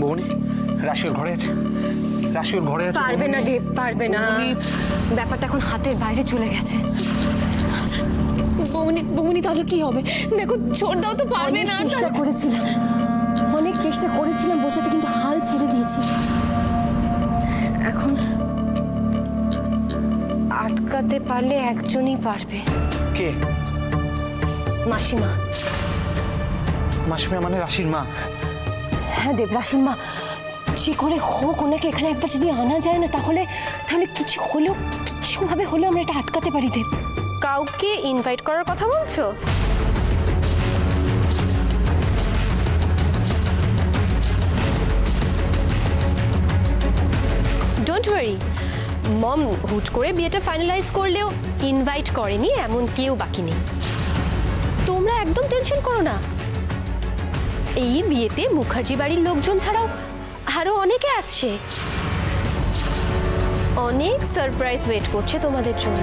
বৌনি, রাশি ওর ঘরে আছে, রাশি ওর ঘরে আছে। পারবে না দেব, পারবে না, ব্যাপারটা এখন হাতের বাইরে চলে গেছে। বৌনি বৌনি তাহলে কি হবে? দেখো ছোটদাও তো পারবে না। চেষ্টা করেছিলাম, অনেক চেষ্টা করেছিলাম বোঝাতে, কিন্তু হাল ছেড়ে দিয়েছি। এখন আটকাতে পারলে একজনই পারবে। কে? মাসিমা। মাসিমা মানে রাশির মা? হ্যাঁ দেব, রাশির মা। যে করে হোক ওনাকে এখানে একবার যদি আনা যায় না, তাহলে তাহলে কিছু হলেও, কিছুভাবে হলেও আমরা এটা আটকাতে পারি দেব। কাউকে ইনভাইট করার কথা বলছো? ডোন্ট ওয়ারি, মম হুট করে বিয়েটা ফাইনালাইজ করলেও ইনভাইট করেনি এমন কেউ বাকি নেই। তোমরা একদম টেনশন করো না। এই বিয়েতে মুখার্জি বাড়ির লোকজন ছাড়াও আরো অনেকে আসছে। অনেক সারপ্রাইজ ওয়েট করছে তোমাদের জন্য।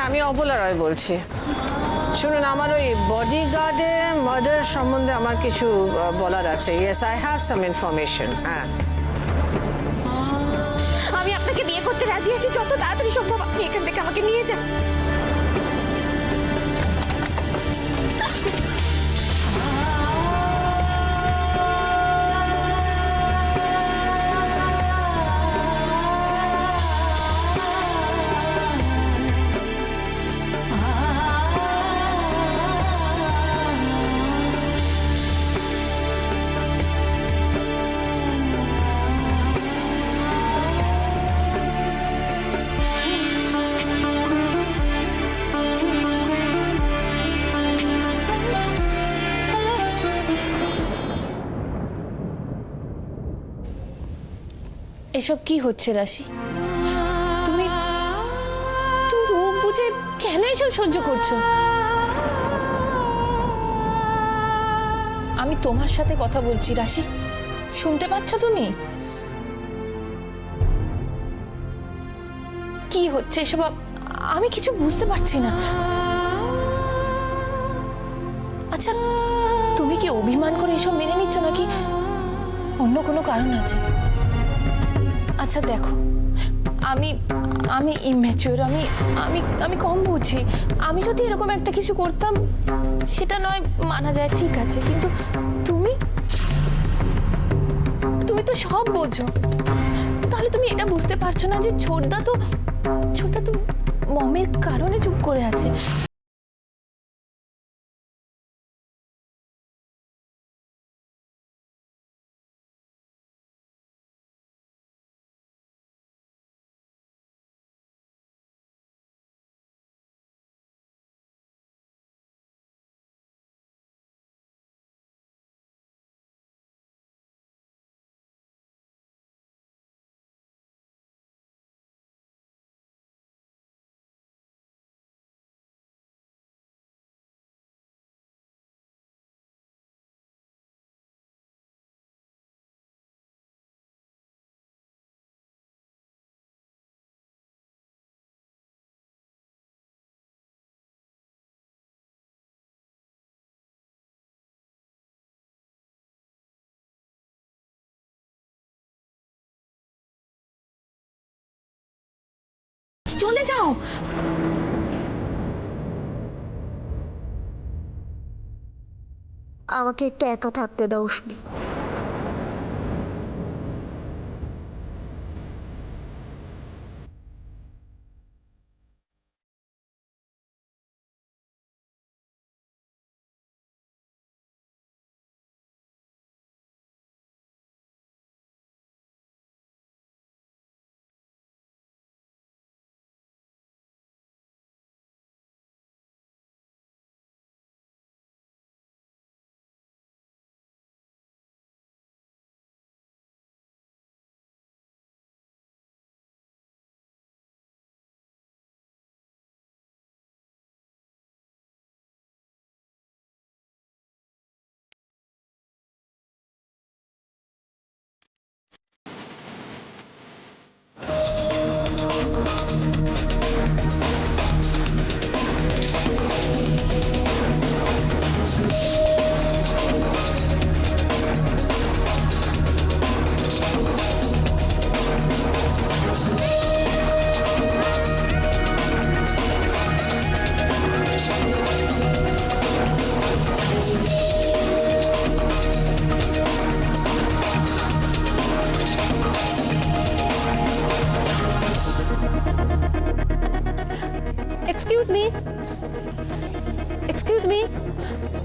আমি অবলা রায় বলছি। শুনুন, আমার ওই বডিগার্ডের মার্ডার সম্বন্ধে আমার কিছু বলার আছে। Yes, I have some information. হ্যাঁ, আমি আপনাকে বিয়ে করতে রাজি আছি, যত তাড়াতাড়ি সম্ভব আপনি এখান থেকে আমাকে নিয়ে যান। এসব কি হচ্ছে রাশি? তুমি তুমি মুখ বুঝে কেন এসব সহ্য করছো? আমি তোমার সাথে কথা বলছি রাশি, শুনতে পাচ্ছ তুমি? কি হচ্ছে এসব? আমি কিছু বুঝতে পারছি না। আচ্ছা, তুমি কি অভিমান করে এসব মেনে নিচ্ছ নাকি অন্য কোনো কারণ আছে? আচ্ছা দেখো, আমি আমি ইম্যাচিওর, আমি আমি আমি কম বুঝি। আমি যদি এরকম একটা কিছু করতাম সেটা নয় মানা যায়, ঠিক আছে, কিন্তু তুমি তুমি তো সব বোঝো। তাহলে তুমি এটা বুঝতে পারছো না যে ছোটদা তো মমের কারণে চুপ করে আছে। চলে যাও। আমাকে একটু একা থাকতে দাও উষ্মি।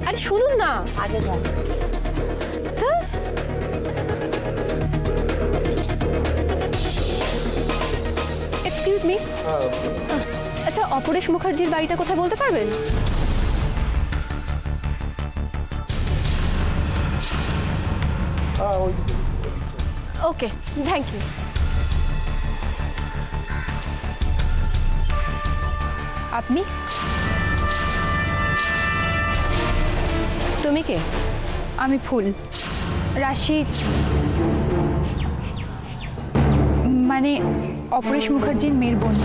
আরে শুনুন না, আগে যাও। এক্সকিউজ মি, আচ্ছা অপরেশ মুখার্জির বাড়িটা কোথায় বলতে পারবেন? ওকে, থ্যাংক ইউ। আপনি? তুমি কে? আমি ফুল, রাশি, মানে অপরেশ মুখার্জির মেয়ের বোন।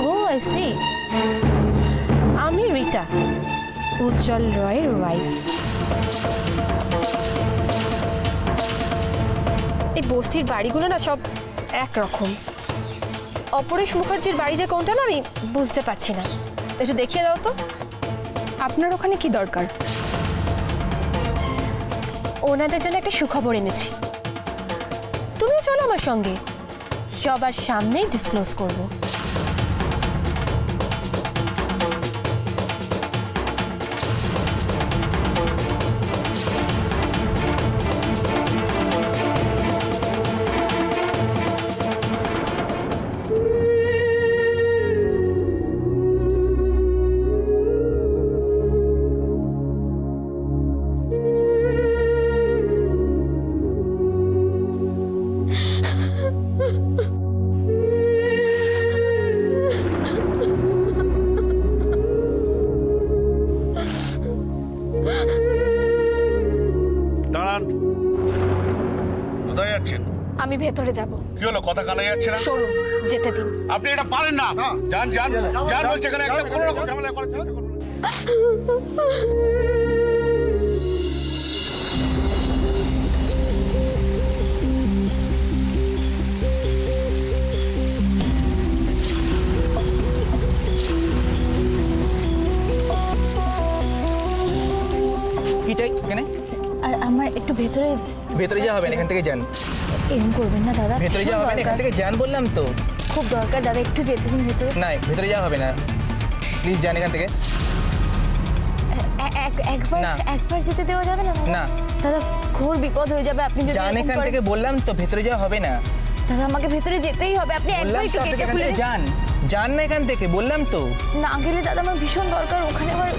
ও আই সি, আমি রিটা, উজ্জ্বল রয়ের ওয়াইফ। এই বস্তির বাড়িগুলো না সব একরকম। অপরেশ মুখার্জির বাড়ি যে কোনটা না আমি বুঝতে পারছি না, একটু দেখিয়ে দাও তো। আপনার ওখানে কি দরকার? ওনাদের জন্য একটা সুখবর এনেছি, তুমিও চলো আমার সঙ্গে, সবার সামনেই ডিসক্লোজ করব। দাঁড়ান, কোথায় যাচ্ছেন? আমি ভেতরে যাব। কি হলো, কথা কানে যাচ্ছে না? সরুন, যেতে দিন। আপনি এটা পারেন না। যান যান যান বলছে, এখানে একদম কোনো রকম ঝামেলা করার চেষ্টা করবেন না। কি চাই এখানে? আর আমার একটু ভেতরে ভেতরে যাওয়া হবে না, এখান থেকে যান। এরকম করবেন না দাদা, ভেতরে যাওয়া হবে না, এখান থেকে যান বললাম তো। খুব দরকার দাদা, একটু যেতে দিন ভেতরে। না, ভেতরে যাওয়া হবে না, প্লিজ যান এখান থেকে। একবার না। একবার যেতে দেওয়া যাবে না দাদা? না। দাদা ঘোর বিপদ হয়ে যাবে আপনি যদি যান এরকম এখান করেন। থেকে, বললাম তো ভেতরে যাওয়া হবে না। দাদা আমাকে ভেতরে যেতেই হবে, আপনি একবার বললাম একটু তো আপনাকে গেটটা এখান খুলে থেকে দিন। যান, যান না এখান থেকে, বললাম তো। না গেলে দাদা আমার ভীষণ দরকার, ওখানে আবার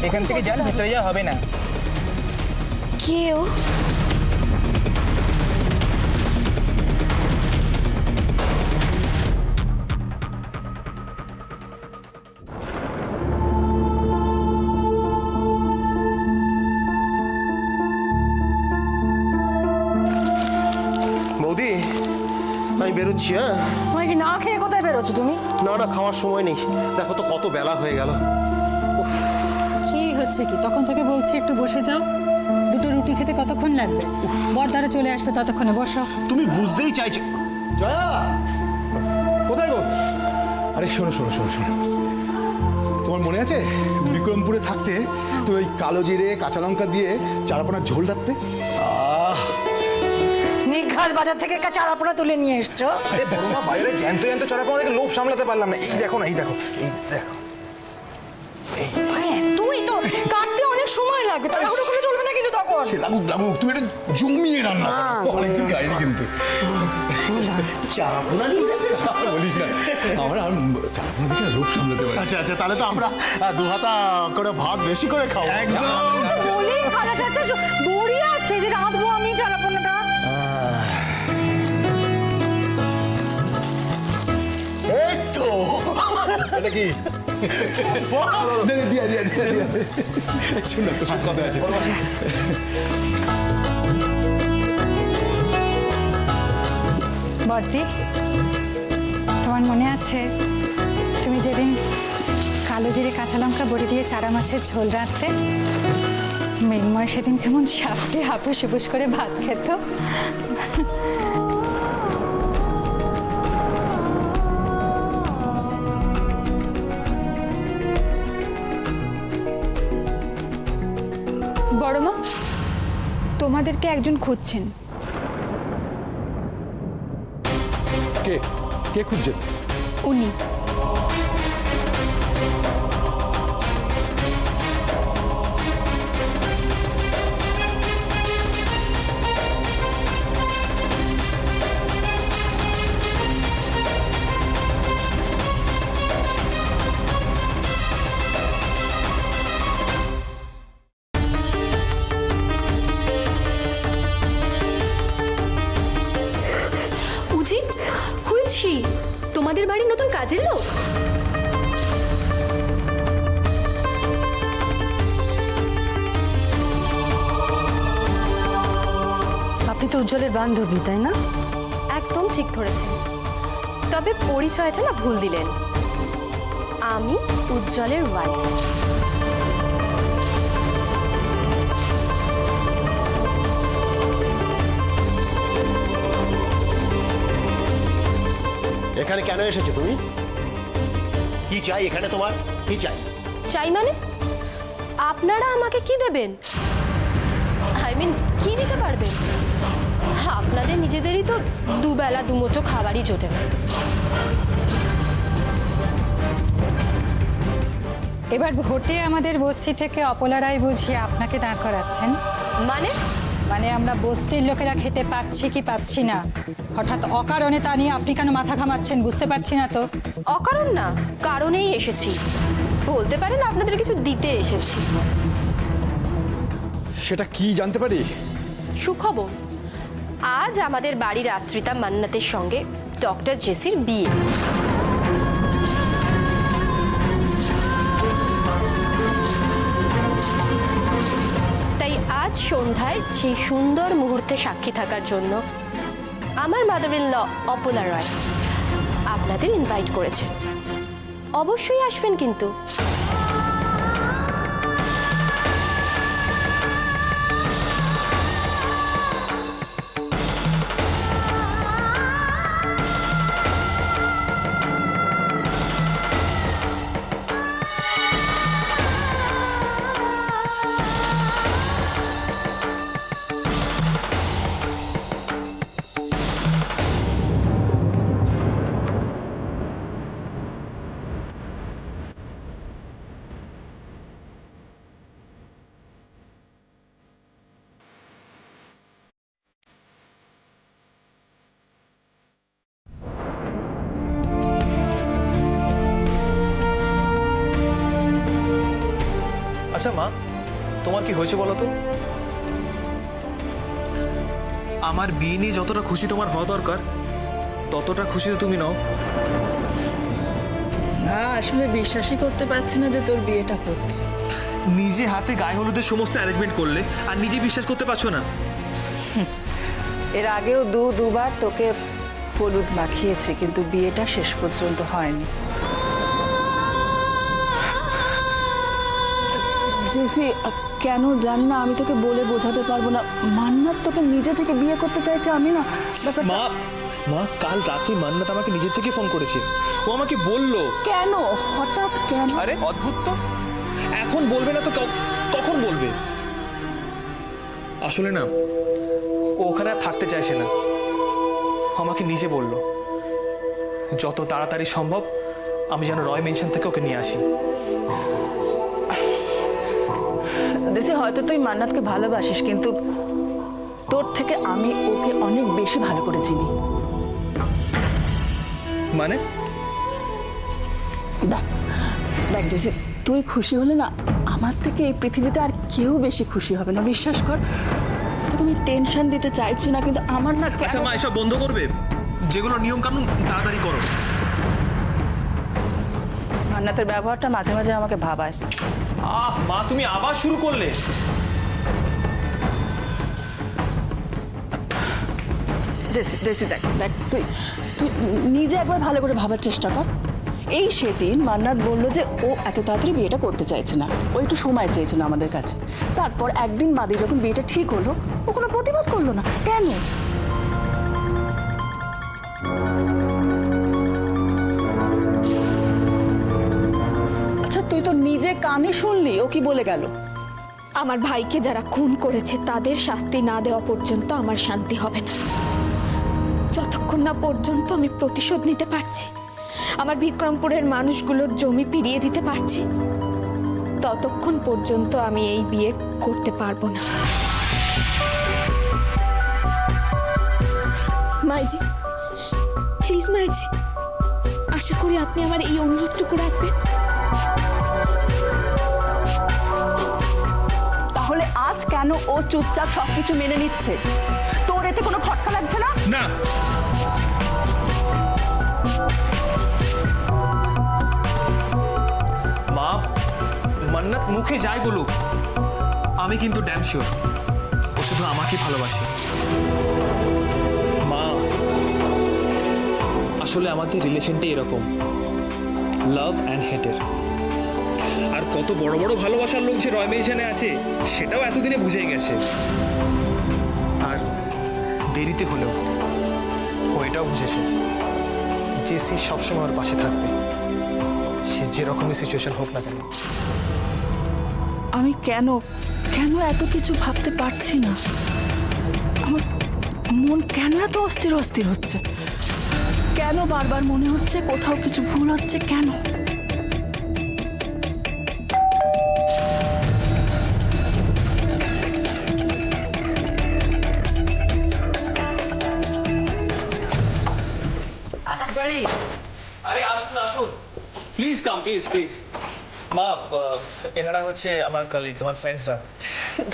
এখান থেকে যান, ভেতরে যাওয়া হবে না। কে ও? বৌদি, আমি বেরোচ্ছি। হ্যাঁ, তুমি কি না খেয়ে কোথায় বেরোচ্ছ তুমি? না না, খাওয়ার সময় নেই, দেখো তো কত বেলা হয়ে গেল। কি হচ্ছে কি? তখন থেকে বলছি একটু বসে যাও, দুটো রুটি খেতে কতক্ষণ লাগবে? বরদারা চলে আসবে, ততক্ষণে বসো। তুমি বুঝতেই চাইছো। জয়া, কোথায় গো? আরে শোনো শোনো শোনো শোনো, তোমার মনে আছে বিক্রমপুরে থাকতে তো ওই কালো জিরে কাঁচা লঙ্কা দিয়ে চারাপোনার ঝোল রাখতে? নিঘাত বাজার থেকে চারাপোনা তুলে নিয়ে এসছো। আরে বড় মা, বাইরে জ্যান্ত জ্যান্ত চারাপোনা দেখে লোভ সামলাতে পারলাম না। এই দেখো না, এই দেখো, এই দেখো। তুই তো কাটতে অনেক সময় লাগবে, তাড়াহুড়ো করে চলবে না কিন্তু তখন। সে লাগুক লাগুক, তুমি এটা জমিয়ে রান্না করো, অনেকদিন গাইনি কিন্তু। চারাপোনা বলিস না, আমরা আর চারাপোনা দেখে লোভ সামলাতে পারি। আচ্ছা আচ্ছা, তাহলে তো আমরা দু হাতা করে ভাত বেশি করে খাও। একদম। বলেই খারাপ আছে, বড়ি আছে যে রাঁধবো আমি চারাপোনাটা। এই তো এটা কি? দিয়া দিয়া দিয়া দিয়া, শুনে তো সব কথা আছে। বর্দি, তোমার মনে আছে তুমি যেদিন কালো জিরে কাঁচা লঙ্কা বড়ি দিয়ে চারা মাছের ঝোল রাঁধতে? মৃন্ময় সেদিন কেমন সাপটে হাপুস হুপুস করে ভাত খেত। বড়মা, তোমাদেরকে একজন খুঁজছেন। কে কে খুঁজছেন? উনি উজি, হুইছি তোমাদের বাড়ির নতুন কাজের লোক? আপনি তো উজ্জ্বলের বান্ধবী, তাই না? একদম ঠিক ধরেছেন, তবে পরিচয়টা না ভুল দিলেন। আমি উজ্জ্বলের ওয়াইফ। এখানে কেন এসেছো তুমি? কি চাই এখানে তোমার? কি চাই? চাই মানে? আপনারা আমাকে কি দেবেন? আই মিন কি দিতে পারবেন? আপনাদের নিজেদেরই তো দুবেলা দুমুঠো খাবারই জোটে না। এবার ভোটে আমাদের বস্তি থেকে অপলা রায় বুঝিয়ে আপনাকে দাঁড় করাচ্ছেন। মানে? মানে আমরা বস্তির লোকেরা খেতে পাচ্ছি কি পাচ্ছি না, হঠাৎ অকারণে তা নিয়ে আপনি কেন মাথা ঘামাচ্ছেন বুঝতে পারছি না তো। অকারণ না, কারণেই এসেছি। বলতে পারেন আপনাদের কিছু দিতে এসেছি। সেটা কি জানতে পারি? সুখবর, আজ আমাদের বাড়ির আশ্রিতা মান্নাতের সঙ্গে ডক্টর জেসির বিয়ে। তাই আজ সন্ধ্যায় সেই সুন্দর মুহূর্তে সাক্ষী থাকার জন্য আমার মাদার ইন ল অপলা রায় আপনাদের ইনভাইট করেছেন। অবশ্যই আসবেন কিন্তু। আচ্ছা মা, তোমার কি হয়েছে বলো তো? আমার বিয়ে নিয়ে যতটা খুশি তোমার হওয়া দরকার ততটা খুশি তো তুমি নও। না, আসলে বিশ্বাসই করতে পারছি না যে তোর বিয়েটা হচ্ছে। নিজে হাতে গায়ে হলুদের সমস্ত অ্যারেঞ্জমেন্ট করলে আর নিজে বিশ্বাস করতে পারছো না? এর আগেও দুবার তোকে হলুদ মাখিয়েছি, কিন্তু বিয়েটা শেষ পর্যন্ত হয়নি। জেসি, কেন জানি না, আমি তোকে বলে বোঝাতে পারবো না। মান্নাত তোকে নিজে থেকে বিয়ে করতে চাইছে, আমি না ব্যাপারটা। মা মা কাল রাতে মান্নাত আমাকে নিজে থেকে ফোন করেছে, ও আমাকে বললো। কেন হঠাৎ কেন? আরে অদ্ভুত তো, এখন বলবে না তো কখন বলবে? আসলে না, ও ওখানে আর থাকতে চাইছে না, আমাকে নিজে বলল যত তাড়াতাড়ি সম্ভব আমি যেন রয় মেনশন থেকে ওকে নিয়ে আসি। দেশে হয়তো তুই মান্নাতকে ভালোবাসিস, কিন্তু তোর থেকে আমি ওকে অনেক বেশি ভালো করে চিনি। মানে? দেখ জেসি, তুই খুশি হলে না আমার থেকে এই পৃথিবীতে আর কেউ বেশি খুশি হবে না, বিশ্বাস কর। তোকে আমি টেনশন দিতে চাইছি না, কিন্তু আমার না। আচ্ছা মা, এসব বন্ধ করবে, যেগুলো নিয়ম কানুন তাড়াতাড়ি করো। মান্নাতের ব্যবহারটা মাঝে মাঝে আমাকে ভাবায়। মা তুমি আবার শুরু করলে। দেখ দেখ, তুই নিজে একবার ভালো করে ভাবার চেষ্টা কর। এই সেদিন মান্নাত বলল যে ও এত তাড়াতাড়ি বিয়েটা করতে চাইছে না, ও একটু সময় চেয়েছিল আমাদের কাছে। তারপর একদিন বাদে যখন বিয়েটা ঠিক হলো, ও কোনো প্রতিবাদ করলো না। কেন? আচ্ছা, তুই তো নিজে কানে শুনলি ও কি বলে গেল? আমার ভাইকে যারা খুন করেছে তাদের শাস্তি না দেওয়া পর্যন্ত আমার শান্তি হবে না। যতক্ষণ না পর্যন্ত আমি প্রতিশোধ নিতে পারছি, আমার বিক্রমপুরের মানুষগুলোর জমি ফিরিয়ে দিতে পারছি, ততক্ষণ পর্যন্ত আমি এই বিয়ে করতে পারবো না। মাইজি, প্লিজ মাইজি, আশা করি আপনি আমার এই অনুরোধটুকু রাখবেন। তাহলে আজ কেন ও চুপচাপ সবকিছু মেনে নিচ্ছে? তোর এতে কোনো খটকা লাগছে না? না, মা, মান্নাত মুখে যাই বলুক, আমি কিন্তু ড্যাম শিওর ও শুধু আমাকেই ভালোবাসে। মা, আসলে আমাদের রিলেশনটা এরকম, লাভ অ্যান্ড হেটের। আর কত বড় বড় ভালোবাসার লোক যে রয় মেনশনে আছে সেটাও এতদিনে বুঝে গেছে। আর দেরিতে হলেও ও এটাও বুঝেছে যে সে সবসময় ওর পাশে থাকবে, সে যেরকমই সিচুয়েশন হোক না কেন। আমি কেন এত কিছু ভাবতে পারছি না? আমার মন কেন এত অস্থির অস্থির হচ্ছে? কেন বারবার মনে হচ্ছে কোথাও কিছু ভুল হচ্ছে? কেন? আরে আসুন আসুন, প্লিজ কাম, প্লিজ প্লিজ। মা, এনারা হচ্ছে আমার কলিগস, আমার ফ্রেন্ডসরা।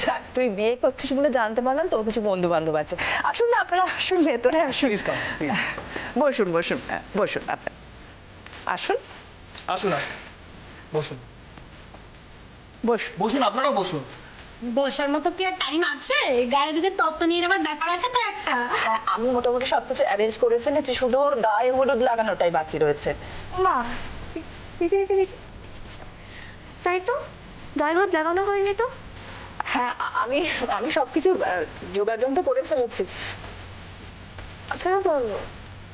যাক, তুই বিয়ে করছিস বলে জানতে পারলাম তোর কিছু বন্ধু বান্ধব আছে। আসুন না আপনারা, আসুন ভেতরে আসুন। Please come, please. বসুন বসুন, বসুন আপনার, আসুন আসুন আসুন, বসুন বসুন। বসুন, আপনারাও বসুন। বসার মতো কি আর টাইম আছে? গায়ে দিতে তত্ত্ব নিয়ে যাবার ব্যাপার আছে তো একটা। আমি মোটামুটি সবকিছু অ্যারেঞ্জ করে ফেলেছি, শুধু ওর গায়ে হলুদ লাগানোটাই বাকি রয়েছে। মা, তাই তো গায়ে হলুদ লাগানো হয়নি তো? হ্যাঁ, আমি সবকিছু যোগাযোগ তো করে ফেলেছি। আচ্ছা,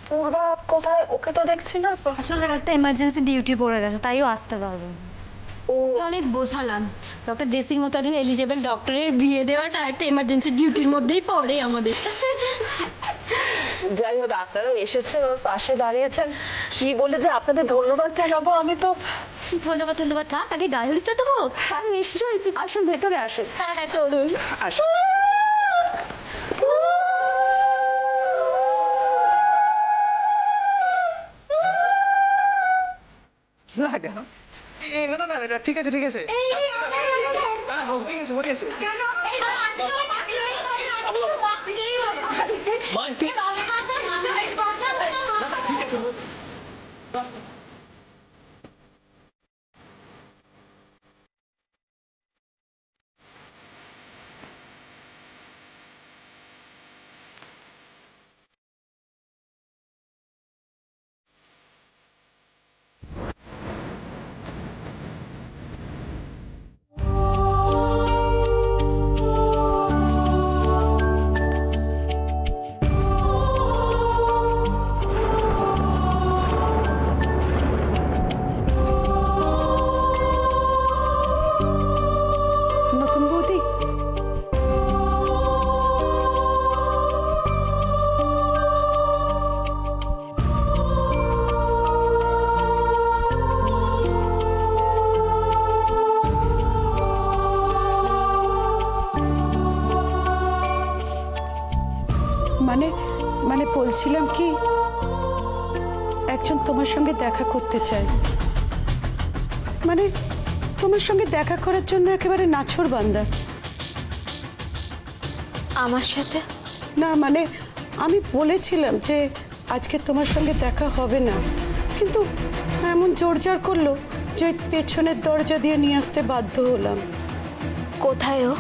পূর্বা কোথায়? ওকে তো দেখছি না। আসলে একটা এমার্জেন্সি ডিউটি পড়ে গেছে, তাইও আসতে পারবে না। অনেক বোঝালাম, ডক্টর ড্রেসিং মোতাবেক এলিজেবল ডক্টরের বিয়ে দেওয়াটা একটা এমার্জেন্সি ডিউটির মধ্যেই পড়ে আমাদের। যাই হোক, ডাক্তারও এসেছে, ওর পাশে দাঁড়িয়েছেন, কি বলে যে আপনাদের ধন্যবাদ জানাবো। আমি তো ধন্যবাদ থাক, আগে গায়ে হলুদটা তো হোক। আমি নিশ্চয়ই, আসুন ভেতরে আসুন। হ্যাঁ হ্যাঁ, চলুন আসুন। লাগাও। না না না, ঠিক আছে ঠিক আছে, হ্যাঁ হয়ে গেছে হয়ে গেছে। মা, ঠিক আছে। মানে বলছিলাম কি, একজন তোমার সঙ্গে দেখা করতে চাই। মানে তোমার সঙ্গে দেখা করার জন্য একেবারে নাছোড়বান্দা। আমার সাথে? না মানে আমি বলেছিলাম যে আজকে তোমার সঙ্গে দেখা হবে না, কিন্তু এমন জোরজার করলো যে পেছনের দরজা দিয়ে নিয়ে আসতে বাধ্য হলাম। কোথায় ও?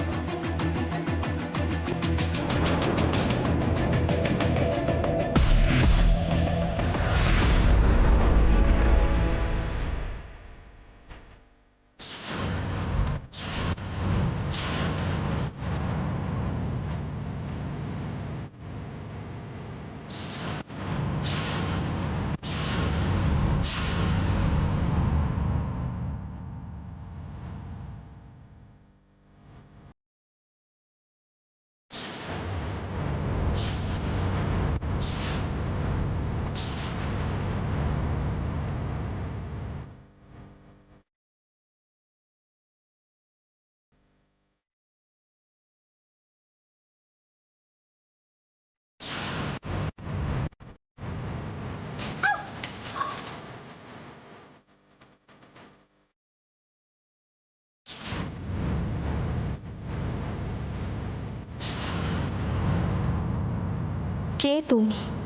কে তুমি?